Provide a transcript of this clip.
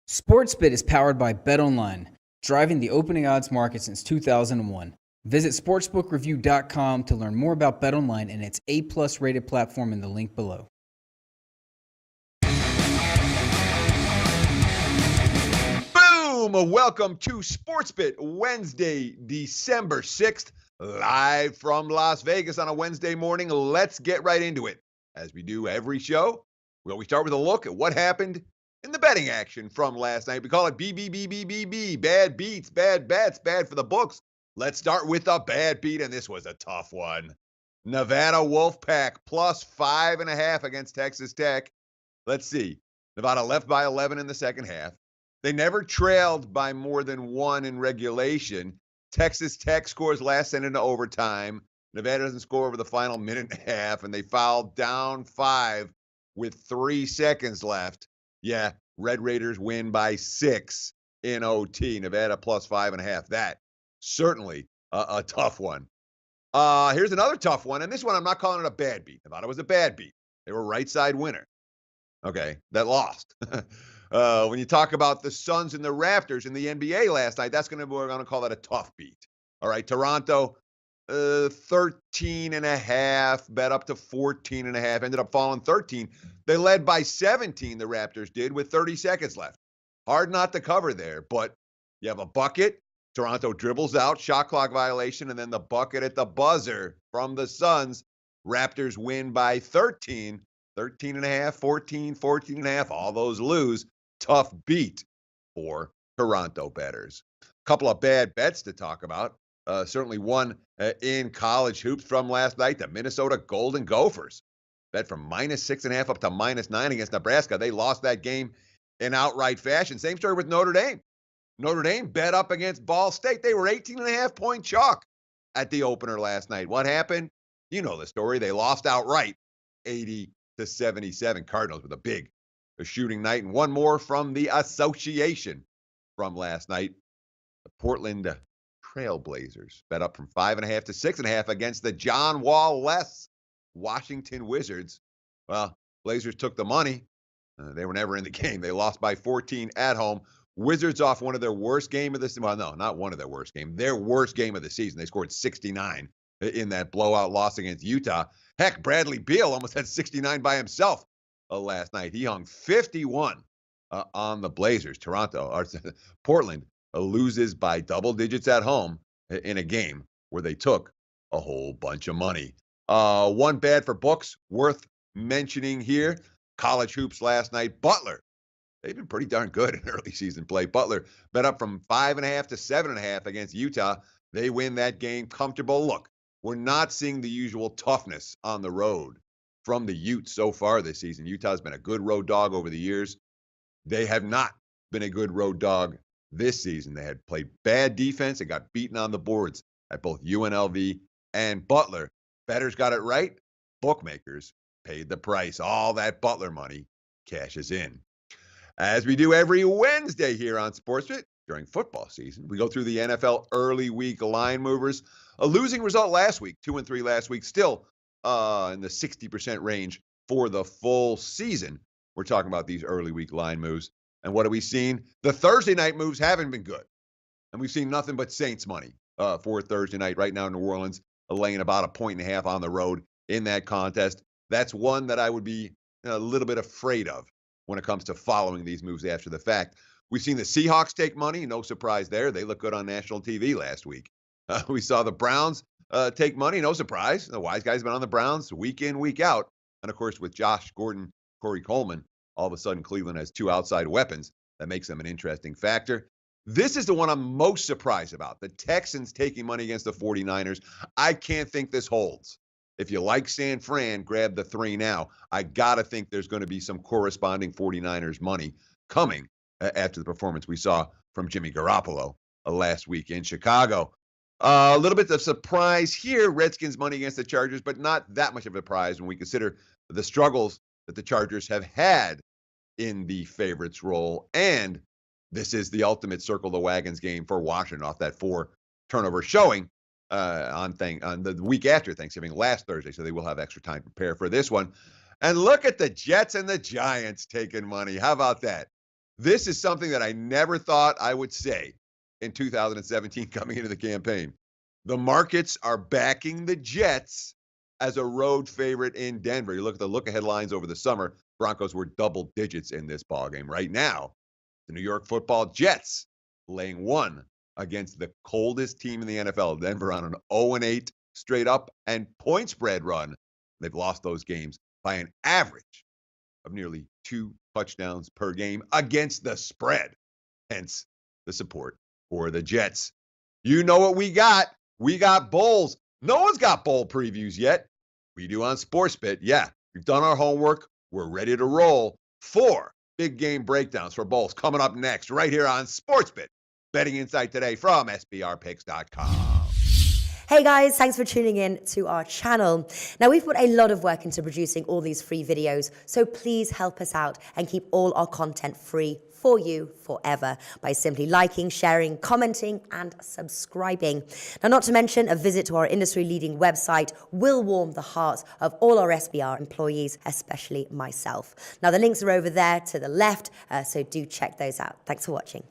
SportsBit is powered by BetOnline, driving the opening odds market since 2001. Visit sportsbookreview.com to learn more about BetOnline and its A+ rated platform in the link below. Boom! Welcome to SportsBit Wednesday, December 6th, live from Las Vegas on a Wednesday morning. Let's get right into it. As we do every show, we always start with a look at what happened in the betting action from last night. We call it BBBBBB, bad beats, bad bets, bad for the books. Let's start with a bad beat, and this was a tough one. Nevada Wolfpack plus 5.5 against Texas Tech. Let's see. Nevada left by 11 in the second half. They never trailed by more than one in regulation. Texas Tech scores last sent into overtime. Nevada doesn't score over the final minute and a half, and they fouled down 5 with 3 seconds left. Yeah, Red Raiders win by 6 in OT. Nevada plus 5.5. That certainly a tough one. Here's another tough one, and this one I'm not calling it a bad beat. Nevada was a bad beat. They were right side winner. Okay, that lost. When you talk about the Suns and the Raptors in the NBA last night, we're going to call that a tough beat. All right, Toronto, 13.5, bet up to 14.5, ended up falling 13. They led by 17, the Raptors did, with 30 seconds left. Hard not to cover there, but you have a bucket. Toronto dribbles out, shot clock violation, and then the bucket at the buzzer from the Suns. Raptors win by 13. 13.5, 14, 14.5, all those lose. Tough beat for Toronto bettors. A couple of bad bets to talk about. Certainly one in college hoops from last night, the Minnesota Golden Gophers. Bet from minus 6.5 up to minus 9 against Nebraska. They lost that game in outright fashion. Same story with Notre Dame. Notre Dame bet up against Ball State. They were 18.5 point chalk at the opener last night. What happened? You know the story. They lost outright, 80-77. Cardinals with a shooting night. And one more from the association from last night. The Portland Trailblazers bet up from 5.5 to 6.5 against the John Wall less Washington Wizards. Well, Blazers took the money. They were never in the game. They lost by 14 at home. Wizards off one of their worst game of the season. Well, no, not one of their worst game. Their worst game of the season. They scored 69 in that blowout loss against Utah. Heck, Bradley Beal almost had 69 by himself last night. He hung 51 on the Blazers. Portland loses by double digits at home in a game where they took a whole bunch of money. One bad for books worth mentioning here. College hoops last night. Butler. They've been pretty darn good in early season play. Butler bet up from 5.5 to 7.5 against Utah. They win that game comfortable. Look, we're not seeing the usual toughness on the road from the Utes so far this season. Utah's been a good road dog over the years. They have not been a good road dog this season. They had played bad defense and got beaten on the boards at both UNLV and Butler. Bettors got it right. Bookmakers paid the price. All that Butler money cashes in. As we do every Wednesday here on SportsBit during football season, we go through the NFL early week line movers. A losing result last week, 2-3 last week, still in the 60% range for the full season. We're talking about these early week line moves. And what have we seen? The Thursday night moves haven't been good. And we've seen nothing but Saints money for Thursday night. Right now, New Orleans laying about 1.5 on the road in that contest. That's one that I would be a little bit afraid of when it comes to following these moves after the fact. We've seen the Seahawks take money. No surprise there. They look good on national TV last week. We saw the Browns take money. No surprise. The wise guy's been on the Browns week in, week out. And, of course, with Josh Gordon, Corey Coleman, all of a sudden Cleveland has 2 outside weapons. That makes them an interesting factor. This is the one I'm most surprised about. The Texans taking money against the 49ers. I can't think this holds. If you like San Fran, grab the 3 now. I got to think there's going to be some corresponding 49ers money coming after the performance we saw from Jimmy Garoppolo last week in Chicago. A little bit of surprise here, Redskins money against the Chargers, but not that much of a surprise when we consider the struggles that the Chargers have had in the favorites role. And this is the ultimate circle the wagons game for Washington off that 4 turnover showing on the week after Thanksgiving last Thursday. So they will have extra time to prepare for this one. And look at the Jets and the Giants taking money. How about that? This is something that I never thought I would say in 2017 coming into the campaign. The markets are backing the Jets as a road favorite in Denver. You look at the look-ahead lines over the summer, Broncos were double digits in this ballgame. Right now, the New York Football Jets laying 1 against the coldest team in the NFL, Denver, on an 0-8 straight up and point spread run. They've lost those games by an average of nearly 2 touchdowns per game against the spread. Hence the support for the Jets. You know what we got? We got bowls. No one's got bowl previews yet. We do on SportsBit. Yeah, we've done our homework. We're ready to roll. 4 big game breakdowns for bowls coming up next right here on SportsBit. Betting insight today from SBRpicks.com. Hey guys, thanks for tuning in to our channel. Now, we've put a lot of work into producing all these free videos, so please help us out and keep all our content free for you forever by simply liking, sharing, commenting, and subscribing. Now, not to mention, a visit to our industry-leading website will warm the hearts of all our SBR employees, especially myself. Now, the links are over there to the left, so do check those out. Thanks for watching.